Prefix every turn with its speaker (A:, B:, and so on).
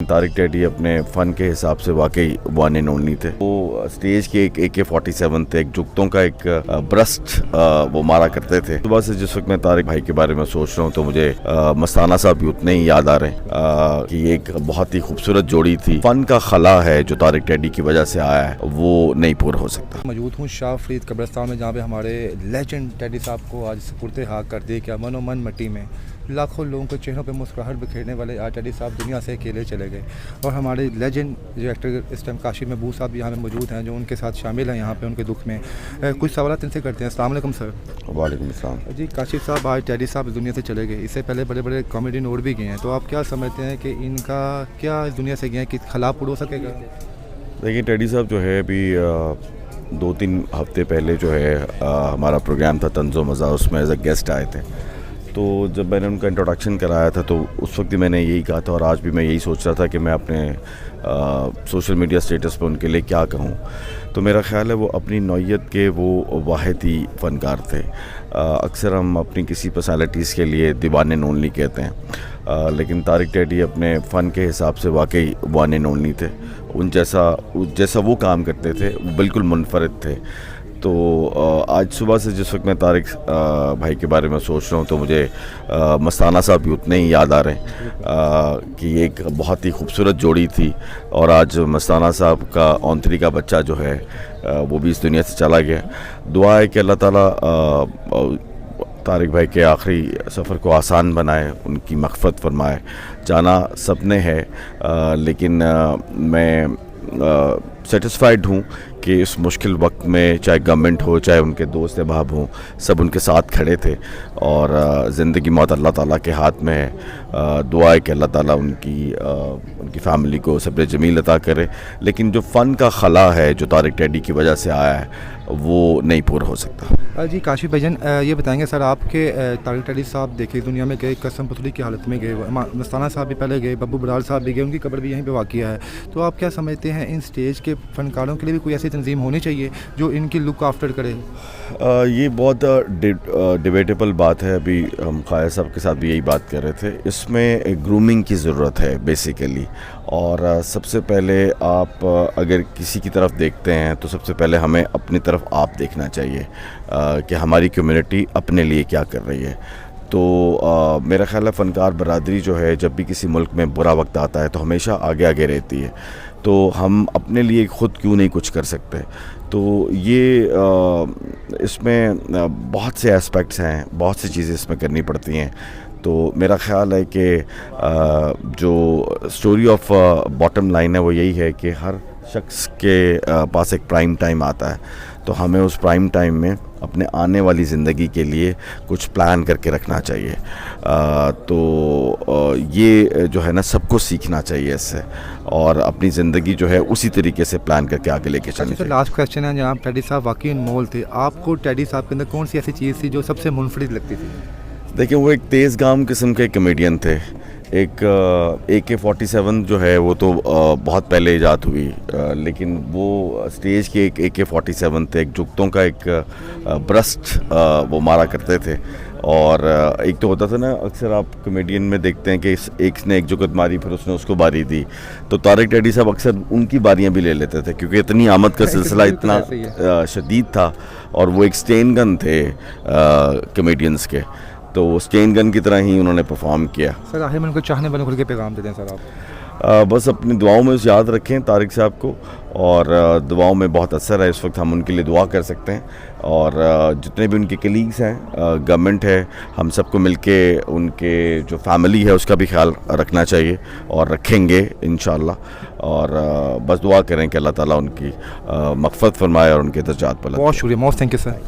A: Tariq teddy اپنے فن کے حساب سے واقعی ون اینڈ اونلی تھے. وہ اسٹیج کے ایک AK-47 تھے, ایک جگتوں کا ایک برسٹ وہ مارا کرتے تھے. صبح سے جس وقت میں طارق بھائی کے بارے میں سوچ رہا ہوں تو مجھے مستانہ صاحب بھی اتنے ہی یاد آ رہے ہیں کہ یہ ایک بہت ہی خوبصورت جوڑی تھی. فن کا خلا ہے جو طارق ٹیڈی کی وجہ سے آیا ہے وہ نہیں پورا ہو سکتا.
B: موجود ہوں شاہ فرید قبرستان میں, جہاں پہ ہمارے لیجنڈ ٹیڈی صاحب کو آج سپرد خاک کر دیا گیا. من و من مٹی میں لاکھوں لوگوں کے چہروں پہ مسکراہٹ بکھیرنے والے آج ٹیڈی صاحب دنیا سے اکیلے چلے گئے. اور ہمارے لیجنڈ جو ایکٹر اس ٹائم کاشف محبوب صاحب یہاں پہ موجود ہیں, جو ان کے ساتھ شامل ہیں یہاں پہ ان کے دکھ میں. کچھ سوالات ان سے کرتے ہیں. السلام علیکم سر.
A: وعلیکم السلام.
B: جی کاشف صاحب, آج ٹیڈی صاحب اس دنیا سے چلے گئے. اس سے پہلے بڑے بڑے کامیڈین اور بھی گئے ہیں, تو آپ کیا سمجھتے ہیں کہ ان کا کیا اس دنیا سے گئے ہیں, کہ خلا پور ہو سکے گا؟
A: دیکھیے ٹیڈی صاحب جو ہے ابھی 2-3 ہفتے پہلے جو ہے ہمارا پروگرام تھا طنز و مزہ, اس میں ایز اے گیسٹ آئے تھے. تو جب میں نے ان کا انٹروڈکشن کرایا تھا تو اس وقت میں نے یہی کہا تھا, اور آج بھی میں یہی سوچ رہا تھا کہ میں اپنے سوشل میڈیا سٹیٹس پہ ان کے لیے کیا کہوں. تو میرا خیال ہے وہ اپنی نوعیت کے وہ واحد ہی فنکار تھے. اکثر ہم اپنی کسی پرسنالٹیز کے لیے دیوان اینڈ اونلی کہتے ہیں, لیکن طارق ٹیڈی اپنے فن کے حساب سے واقعی ون اینڈ اونلی تھے. ان جیسا وہ کام کرتے تھے وہ بالکل منفرد تھے. تو آج صبح سے جس وقت میں طارق بھائی کے بارے میں سوچ رہا ہوں تو مجھے مستانہ صاحب بھی اتنے ہی یاد آ رہے ہیں کہ یہ ایک بہت ہی خوبصورت جوڑی تھی. اور آج مستانہ صاحب کا اونتری کا بچہ جو ہے وہ بھی اس دنیا سے چلا گیا. دعا ہے کہ اللہ تعالیٰ طارق بھائی کے آخری سفر کو آسان بنائے, ان کی مغفرت فرمائے. جانا سب نے ہے, لیکن میں سیٹسفائیڈ ہوں کہ اس مشکل وقت میں چاہے گورنمنٹ ہو چاہے ان کے دوست احباب ہوں, سب ان کے ساتھ کھڑے تھے. اور زندگی موت اللہ تعالیٰ کے ہاتھ میں ہے. دعا ہے کہ اللہ تعالیٰ ان کی فیملی کو صبر جمیل عطا کرے. لیکن جو فن کا خلا ہے جو طارق ٹیڈی کی وجہ سے آیا ہے وہ نہیں پورا ہو سکتا.
B: جی کاشف بھائی جان, یہ بتائیں گے سر, آپ کے طارق ٹیڈی صاحب دیکھے دنیا میں گئے, قسم پتلی کی حالت میں گئے. مستانہ صاحب بھی پہلے گئے, ببو برال صاحب بھی گئے, ان کی قبر بھی یہیں پہ واقع ہے. تو آپ کیا سمجھتے ہیں ان سٹیج کے فنکاروں کے لیے بھی کوئی ایسی تنظیم ہونی چاہیے جو ان کی لک آفٹر کرے؟
A: یہ بہت ڈیبیٹیبل بات ہے. ابھی ہم خواجہ صاحب کے ساتھ بھی یہی بات کر رہے تھے. اس میں گرومنگ کی ضرورت ہے بیسیکلی. اور سب سے پہلے آپ اگر کسی کی طرف دیکھتے ہیں تو سب سے پہلے ہمیں اپنی طرف آپ دیکھنا چاہیے کہ ہماری کمیونٹی اپنے لیے کیا کر رہی ہے. تو میرا خیال ہے فنکار برادری جو ہے جب بھی کسی ملک میں برا وقت آتا ہے تو ہمیشہ آگے آگے رہتی ہے. تو ہم اپنے لیے خود کیوں نہیں کچھ کر سکتے؟ تو یہ اس میں بہت سے اسپیکٹس ہیں, بہت سی چیزیں اس میں کرنی پڑتی ہیں. تو میرا خیال ہے کہ جو اسٹوری آف باٹم لائن ہے وہ یہی ہے کہ ہر شخص کے پاس ایک پرائم ٹائم آتا ہے. تو ہمیں اس پرائم ٹائم میں اپنے آنے والی زندگی کے لیے کچھ پلان کر کے رکھنا چاہیے. تو یہ جو ہے نا سب کو سیکھنا چاہیے اس سے, اور اپنی زندگی جو ہے اسی طریقے سے پلان کر کے آگے لے کے چلیں.
B: لاسٹ کویسچن ہے, جناب ٹیڈی صاحب واقعی انمول تھے. آپ کو ٹیڈی صاحب کے اندر کون سی ایسی چیز تھی جو سب سے منفرد لگتی تھی؟
A: دیکھیں وہ ایک تیز گام قسم کے کمیڈین تھے. ایک AK-47 جو ہے وہ تو بہت پہلے ایجاد ہوئی, لیکن وہ اسٹیج کے ایک AK-47 تھے, ایک جگتوں کا ایک برسٹ وہ مارا کرتے تھے. اور ایک تو ہوتا تھا نا, اکثر آپ کمیڈین میں دیکھتے ہیں کہ ایک نے ایک جگت ماری پھر اس نے اس کو باری دی. تو طارق ٹیڈی صاحب اکثر ان کی باریاں بھی لے لیتے تھے کیونکہ اتنی آمد کا سلسلہ اتنا شدید تھا, اور وہ ایک سٹین گن تھے کمیڈینز کے. تو اسٹین گن کی طرح ہی انہوں نے پرفارم کیا.
B: سر آخر میں ان کو چاہنے والوں کے پیغام دیتے ہیں سر آپ؟
A: بس اپنی دعاؤں میں یاد رکھیں طارق صاحب کو, اور دعاؤں میں بہت اثر ہے اس وقت. ہم ان کے لیے دعا کر سکتے ہیں, اور جتنے بھی ان کے کلیگز ہیں, گورنمنٹ ہے, ہم سب کو مل کے ان کے جو فیملی ہے اس کا بھی خیال رکھنا چاہیے, اور رکھیں گے انشاءاللہ. اور بس دعا کریں کہ اللہ تعالیٰ ان کی مغفرت فرمائے اور ان کے درجات بلند.
B: بہت شکریہ, موسٹ تھینک یو سر.